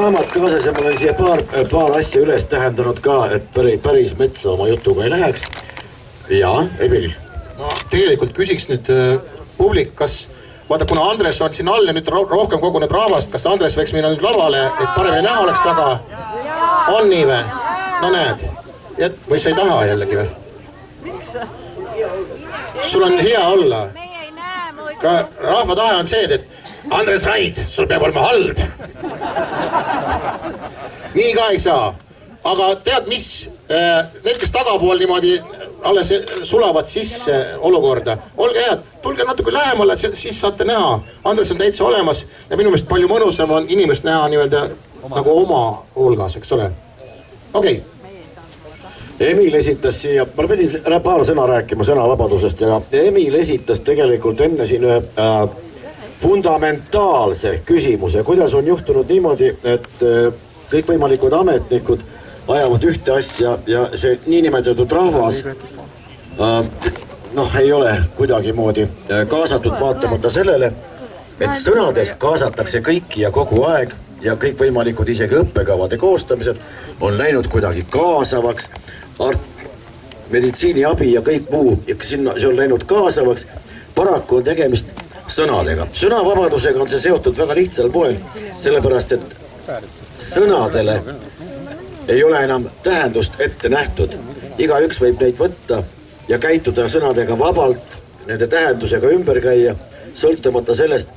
raamat kaasas ja ma olen siia paar asja üles tähendanud ka, et päris metsa oma jutuga ei läheks. Ja, Emil. Ma tegelikult küsiks nüüd publik, kas, vaata kuna Andres on siin all ja nüüd rohkem koguneb rahvast, kas Andres võiks minna nüüd lavale, et paremini näha oleks taga? On nii või? No näed, või sa ei taha jällegi või? Sul on hea olla. Ka rahva tahe on see, et Andres Raid, sul peab olema halb. Nii ka ei saa. Aga tead mis, need, kes tagapool niimoodi alles sulavad sisse olukorda. Olge head, tulge natuke lähemale, siis saate näha. Andres on täitsa olemas ja minu meelest palju mõnusam on inimest näha nii-öelda nagu oma hulgas, eks ole? Okei. Emil esitas siia, ma pidin paar sõna rääkima sõnavabadusest ja Emil esitas tegelikult enne siin ühe fundamentaalse küsimuse, kuidas on juhtunud niimoodi, et kõikvõimalikud ametnikud ajavad ühte asja ja see niinimetatud rahvas ei ole kuidagi moodi kaasatud vaatamata sellele, et sõnades kaasatakse kõiki ja kogu aeg ja kõikvõimalikud isegi õppekavade koostamised on läinud kuidagi kaasavaks, meditsiiniabi ja kõik muu, see on läinud kaasavaks, paraku on tegemist sõnadega. Sõnavabadusega on see seotud väga lihtsal moel, sellepärast et sõnadele ei ole enam tähendust ette nähtud. Igaüks võib neid võtta ja käituda sõnadega vabalt, nende tähendusega ümber käia, sõltumata sellest,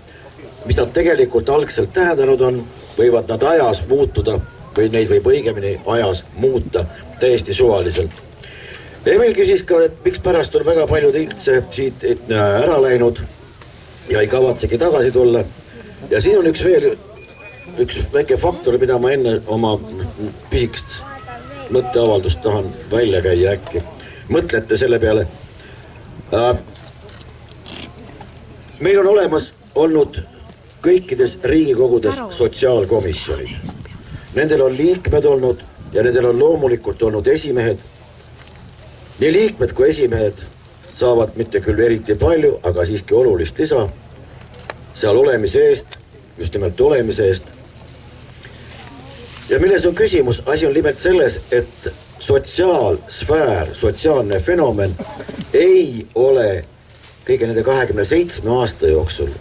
mis nad tegelikult algselt tähendanud on, võivad nad ajas muutuda või neid võib õigemini ajas muuta täiesti suvaliselt. Emil küsis ka, et miks pärast on väga paljud üldse siit ära läinud ja ei kavatsegi tagasi tulla. Ja siin on üks väike faktor, mida ma enne oma pisikest mõtteavaldust tahan välja käia äkki. Mõtlete selle peale. Meil on olemas olnud kõikides riigikogudes sotsiaalkomisjonid. Nendel on liikmed olnud ja nendel on loomulikult olnud esimehed. Nii liikmed kui esimehed saavad mitte küll eriti palju, aga siiski olulist lisa seal olemise eest, just nimelt olemise eest. Ja milles on küsimus? Asi on nimelt selles, et sotsiaalsfäär, sotsiaalne fenomen ei ole kõige nende 27 aasta jooksul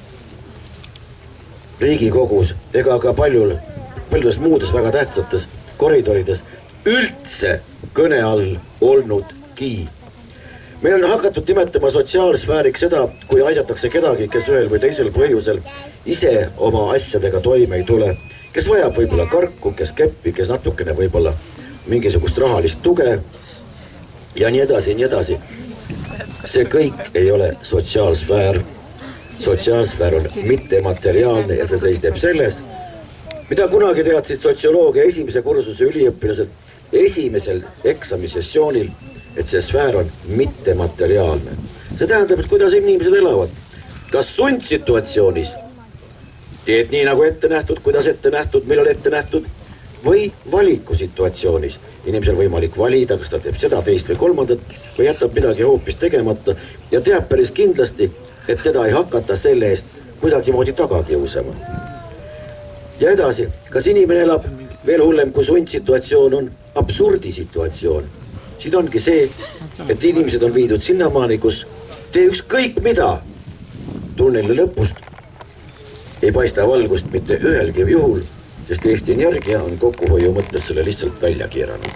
Riigikogus ega ka paljudes muudes väga tähtsates koridorides üldse kõne all olnudki. Meil on hakatud nimetama sotsiaalsfääriks seda, kui aidatakse kedagi, kes ühel või teisel põhjusel ise oma asjadega toime ei tule. Kes vajab võib-olla karku, kes keppi, kes natukene võib-olla mingisugust rahalist tuge ja nii edasi, nii edasi. See kõik ei ole sotsiaalsfäär. Sotsiaalsfäär on mittemateriaalne ja see seisneb selles, mida kunagi teadsid sotsioloogia esimese kursuse üliõpilased esimesel eksamisessioonil, et see sfäär on mittemateriaalne. See tähendab, et kuidas inimesed elavad. Kas sundsituatsioonis teed nii nagu ette nähtud, kuidas ette nähtud, millal ette nähtud, või valikusituatsioonis. Inimesel võimalik valida, kas ta teeb seda, teist või kolmandat, või jätab midagi hoopis tegemata ja teab päris kindlasti, et teda ei hakata selle eest kuidagi moodi taga kiusama. Ja edasi, kas inimene elab veel hullem kui sundsituatsioon on absurdisituatsioon. Siin ongi see, et inimesed on viidud sinnamaani, kus tee ükskõik mida. Tunneli lõpust ei paista valgust mitte ühelgi juhul, sest Eesti Energia on kokkuhoiu mõttes selle lihtsalt välja keeranud.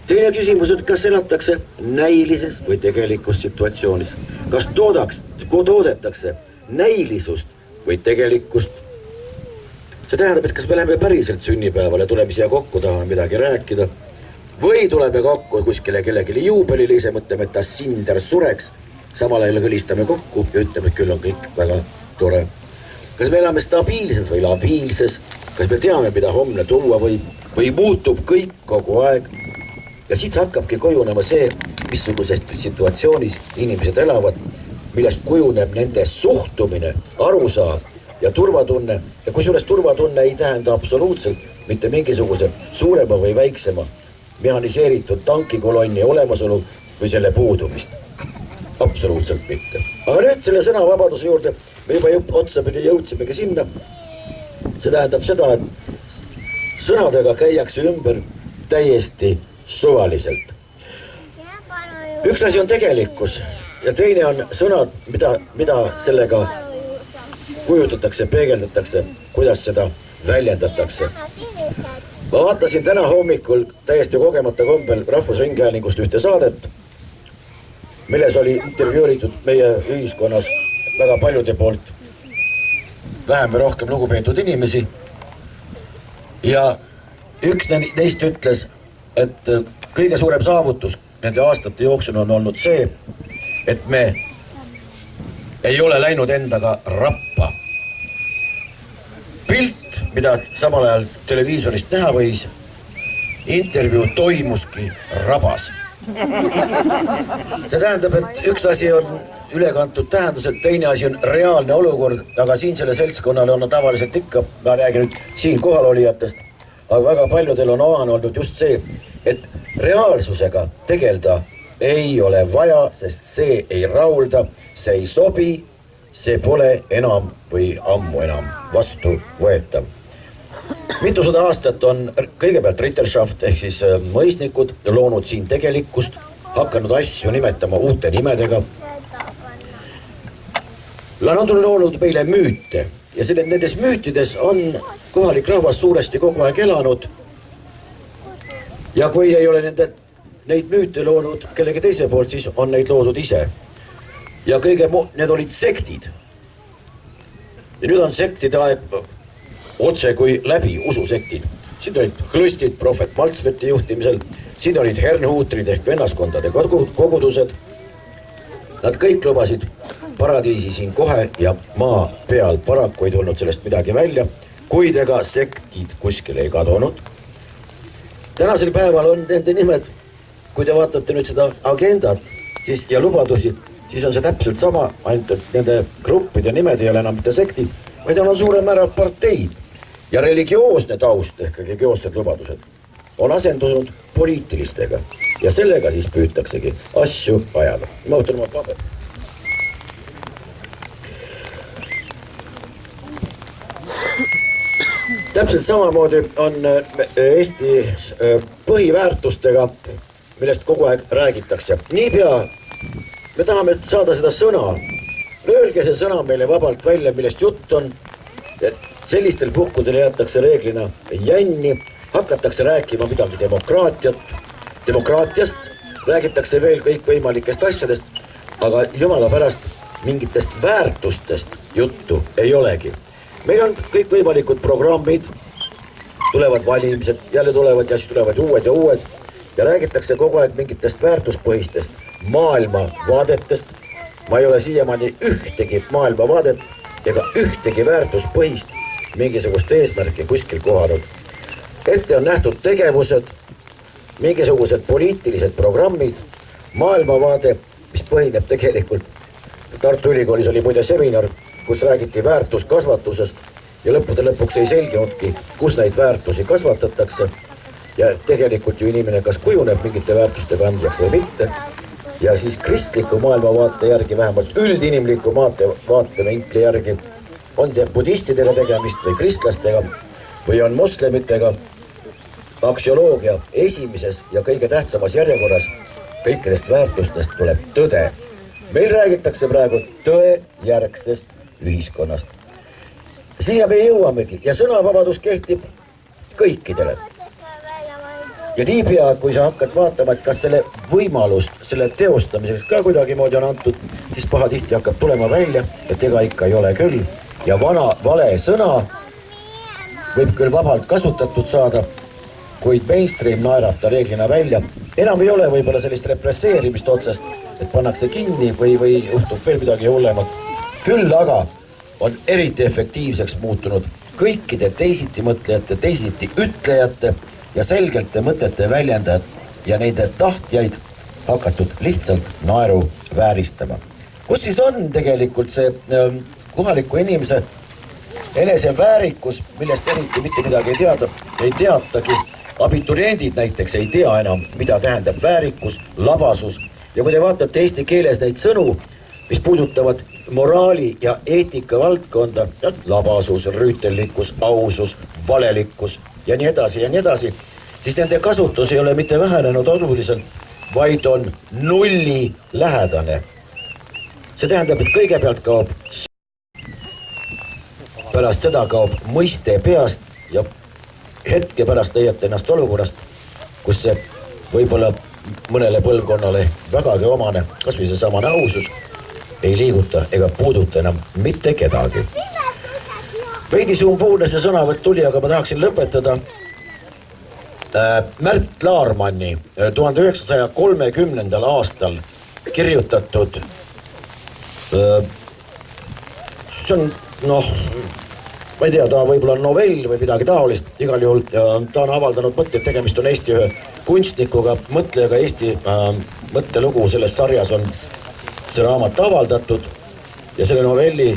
Teine küsimus on, kas elatakse näilises või tegelikus situatsioonis. Kas toodetakse näilisust või tegelikkust? See tähendab, et kas me läheme päriselt sünnipäevale, tuleme siia kokku, tahame midagi rääkida, või tuleme kokku kuskile kellelegi juubelilise, mõtleme, et ta Sinder sureks, samal ajal hõlistame kokku ja ütleme, et küll on kõik väga tore. Kas me elame stabiilses või labiilses? Kas me teame, mida homne tuua või muutub kõik kogu aeg? Ja siit hakkabki kujunema see, missuguses situatsioonis inimesed elavad, millest kujuneb nende suhtumine, arusaam ja turvatunne. Ja kusjuures turvatunne ei tähenda absoluutselt mitte mingisuguse suurema või väiksema mehaniseeritud tankikolonni olemasolu või selle puudumist. Absoluutselt mitte. Aga nüüd selle sõnavabaduse juurde me juba otsapidi jõudsimegi sinna, see tähendab seda, et sõnadega käiakse ümber täiesti suvaliselt. Üks asi on tegelikkus ja teine on sõnad, mida sellega kujutatakse, peegeldatakse, kuidas seda väljendatakse. Ma vaatasin täna hommikul täiesti kogemata kombel Rahvusringhäälingust ühte saadet, milles oli intervjuuritud meie ühiskonnas väga paljude poolt vähem või rohkem lugupeetud inimesi. Ja üks neist ütles, et kõige suurem saavutus nende aastate jooksul on olnud see, et me ei ole läinud endaga rappa. Pilt, mida samal ajal televiisorist näha võis, intervjuu toimuski rabas. See tähendab, et üks asi on ülekantud tähendus, et teine asi on reaalne olukord, aga siin selle seltskonnale on tavaliselt ikka, ma räägin nüüd siin kohalolijatest, aga väga paljudel on olnud just see, et reaalsusega tegelda ei ole vaja, sest see ei rahulda, see ei sobi, see pole enam või ammu enam vastu võetav. Mitusada aastat on kõigepealt Ritterschaft ehk siis mõisnikud loonud siin tegelikkust, hakanud asju nimetama uute nimedega. Nad on loonud meile müüte ja nendes müütides on kohalik rahvas suuresti kogu aeg elanud. Ja kui ei ole neid müüte loonud kellegi teise poolt, siis on neid loodud ise. Ja need olid sektid. Ja nüüd on sektide aeg otse kui läbi ususektid. Siin olid Hõlstid prohvet Maltsveti juhtimisel, siin olid Hernhuutrid ehk vennaskondade kogudused. Nad kõik lubasid paradiisi siin kohe ja maa peal paraku ei tulnud sellest midagi välja, kuid ega sektid kuskil ei kadunud. Tänasel päeval on nende nimed, kui te vaatate nüüd seda agendat ja lubadusi, siis on see täpselt sama, ainult et nende gruppide nimed ei ole enam mitte sektid, vaid on suurel määral parteid. Ja religioosne taust ehk religioossed lubadused on asendunud poliitilistega ja sellega siis püütaksegi asju ajada. Ma võtan oma paber. Täpselt samamoodi on Eesti põhiväärtustega, millest kogu aeg räägitakse. Niipea me tahame saada seda sõna. Öelge see sõna meile vabalt välja, millest jutt on. Sellistel puhkudel jäetakse reeglina jänni, hakatakse rääkima midagi demokraatiast, räägitakse veel kõik võimalikest asjadest, aga jumala pärast mingitest väärtustest juttu ei olegi. Meil on kõik võimalikud programmid, tulevad valimised, jälle tulevad ja siis tulevad uued ja uued ja räägitakse kogu aeg mingitest väärtuspõhistest maailmavaadetest. Ma ei ole siiamaani ühtegi maailmavaadet ega ühtegi väärtuspõhist mingisugust eesmärki kuskil kohanud. Ette on nähtud tegevused, mingisugused poliitilised programmid, maailmavaade, mis põhineb tegelikult. Tartu Ülikoolis oli muide seminar, kus räägiti väärtuskasvatusest ja lõppude lõpuks ei selginudki, kus neid väärtusi kasvatatakse ja tegelikult ju inimene kas kujuneb mingite väärtuste kandjaks või mitte. Ja siis kristliku maailmavaate järgi, vähemalt üldinimliku vaatevinkli järgi on budistidega tegemist või kristlastega või on moslemitega. Aksioloogia esimeses ja kõige tähtsamas järjekorras kõikidest väärtustest tuleb tõde. Meil räägitakse praegu tõe järgsest ühiskonnast. Siia me jõuamegi ja sõnavabadus kehtib kõikidele. Ja niipea, kui sa hakkad vaatama, et kas selle võimalust, selle teostamiseks ka kuidagi moodi on antud, siis pahatihti hakkab tulema välja, et ega ikka ei ole küll. Ja vale sõna võib küll vabalt kasutatud saada, kuid mainstream naerab ta reeglina välja. Enam ei ole võib-olla sellist represseerimist otsest, et pannakse kinni või juhtub veel midagi hullemat. Küll aga on eriti efektiivseks muutunud kõikide teisiti mõtlejate, teisiti ütlejate ja selgelte mõtete väljendajad ja neide tahtjaid hakatud lihtsalt naeru vääristama. Kus siis on tegelikult see kohaliku inimese eneseväärikus, millest eriti mitte midagi ei teatagi. Abituriendid näiteks ei tea enam, mida tähendab väärikus, labasus. Ja kui te vaatate eesti keeles neid sõnu, mis puudutavad moraali ja eetika valdkonda, labasus, rüütellikkus, ausus, valelikkus ja nii edasi, siis nende kasutus ei ole mitte vähenenud oluliselt, vaid on nulli lähedane. See tähendab, et kõigepealt kaob pärast seda kaob mõiste peast ja hetke pärast leiate ennast olukorrast, kus see võib-olla mõnele põlvkonnale vägagi omane, kas või see samane ausus, ei liiguta ega puuduta enam mitte kedagi. Veidi sumbuurne see sõnavõtt tuli, aga ma tahaksin lõpetada Märt Laarmanni 1930. aastal kirjutatud, see on, ma ei tea, ta võib-olla on novell või midagi taolist, igal juhul ta on avaldanud mõtteid, tegemist on Eesti ühe kunstnikuga, mõtlejaga, Eesti mõttelugu selles sarjas on see raamat avaldatud ja selle novelli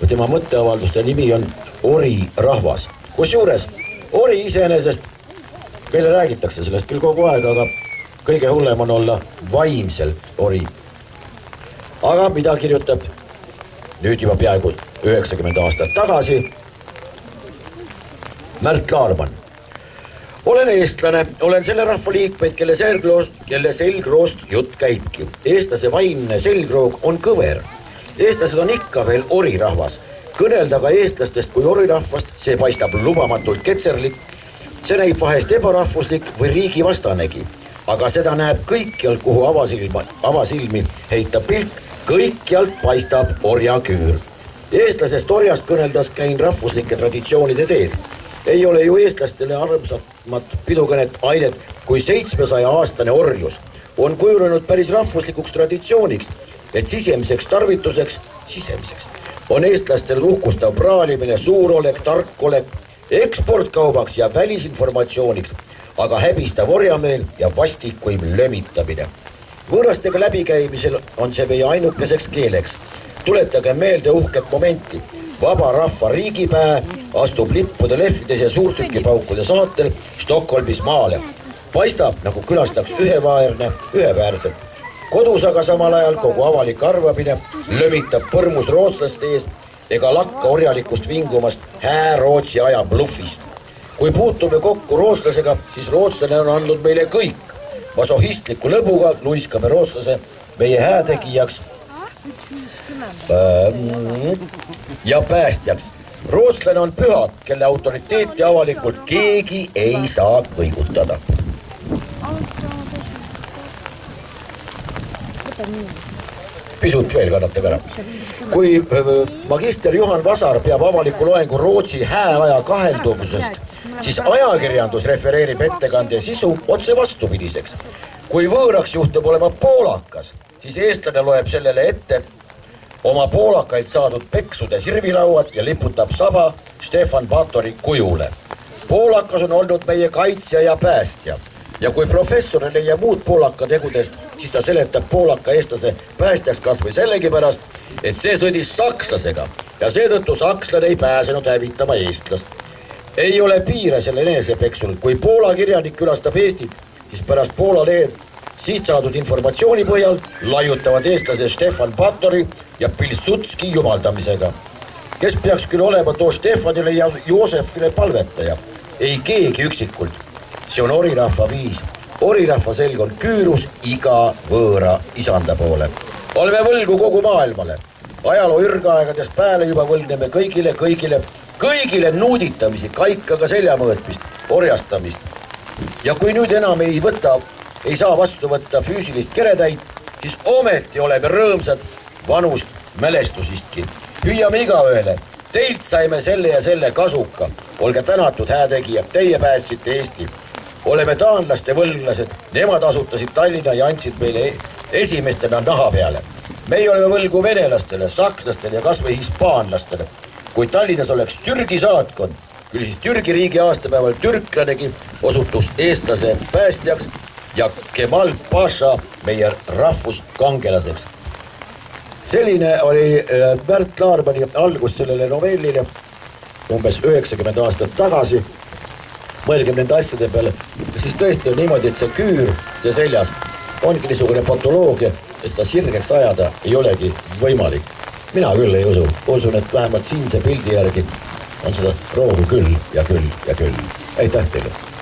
või tema mõtteavalduste nimi on Ori rahvas. Kusjuures ori iseenesest, meile räägitakse sellest küll kogu aeg, aga kõige hullem on olla vaimselt ori. Aga mida kirjutab nüüd juba peaaegu 90 aastat tagasi Märt Laarmann. Olen eestlane, olen selle rahva liikmeid, kelle selgroost jutt käibki. Eestlase vaimne selgroog on kõver. Eestlased on ikka veel orirahvas. Kõnelda ka eestlastest kui orirahvast, see paistab lubamatult ketserlik. See näib vahest ebarahvuslik või riigi vastanegi. Aga seda näeb kõikjalt, kuhu avasilmi heitab pilk, kõikjalt paistab orjaküür. Eestlasest orjast kõneldas käin rahvuslike traditsioonide teed. Ei ole ju eestlastele armsamat pidukõnet ainet kui 700-aastane orjus. On kujunenud päris rahvuslikuks traditsiooniks, et sisemiseks tarvituseks, on eestlastel uhkustav praalimine, suurolek, tarkolek, eksportkaubaks ja välisinformatsiooniks, aga häbistav orjameel ja vastikuim lömitamine. Võõrastega läbikäimisel on see meie ainukeseks keeleks. Tuletage meelde uhket momenti. Vaba rahva riigipää astub lippude lehvides ja suurtükipaukude saatel Stockholmis maale. Paistab, nagu külastaks üheväärselt. Kodus aga samal ajal kogu avalik arvamine lömitab põrmus rootslaste eest ega lakka orjalikust vingumast Rootsi aja bluffist. Kui puutume kokku rootslasega, siis rootslane on andnud meile kõik. Masohistliku lõbuga luiskame rootslase meie häätegijaks ja päästjaks. Rootslane on pühad, kelle autoriteeti avalikult keegi ei saa kõigutada. Pisut veel kannatage ära. Kui magister Juhan Vasar peab avaliku loengu Rootsi hääaja kahelduvusest, siis ajakirjandus refereerib ettekande sisu otse vastupidiseks. Kui võõraks juhtub olema poolakas, siis eestlane loeb sellele ette oma poolakailt saadud peksude sirvilauad ja liputab saba Stefan Batori kujule. Poolakas on olnud meie kaitsja ja päästja. Ja kui professor ei leia muud poolaka tegudest, siis ta seletab poolaka eestlase päästjaks kas või sellegi pärast, et see sõdis sakslasega ja seetõttu sakslane ei pääsenud hävitama eestlast. Ei ole piire selle enesepeksul. Kui Poola kirjanik külastab Eestit, siis pärast Poola lehed siit saadud informatsiooni põhjal laiutavad eestlase Stefan Batori ja Pilsudski jumaldamisega. Kes peaks küll olema too Stefanile ja Joosefile palvetaja? Ei keegi üksikult. See on orirahva viis. Orirahva selg on küürus iga võõra isanda poole. Oleme võlgu kogu maailmale. Ajaloo ürgaegades pääle juba võlgneme kõigile nuuditamisi, kaikaga seljamõõtmist, orjastamist. Ja kui nüüd enam ei saa vastu võtta füüsilist keretäit, siis ometi oleme rõõmsad vanust mälestusistki. Hüüame igaühele, teilt saime selle ja selle kasuka. Olge tänatud häätegijad, teie päästsite Eesti. Oleme taanlaste võlglased, nemad asutasid Tallinna ja andsid meile esimestena naha peale. Meie oleme võlgu venelastele, sakslastele ja kas või hispaanlastele. Kui Tallinnas oleks Türgi saatkond, küll siis Türgi riigi aastapäeval türklanegi osutus eestlase päästjaks ja Kemal Paša meie rahvuskangelaseks. Selline oli Märt Laarmanni algus sellele novellile umbes 90 aastat tagasi. Mõelgem nende asjade peale, siis tõesti on niimoodi, et see küür, see seljas, ongi niisugune patoloogia, seda sirgeks ajada ei olegi võimalik. Mina küll ei usu. Usun, et vähemalt siinse pildi järgi on seda roogu küll ja küll ja küll. Aitäh teile!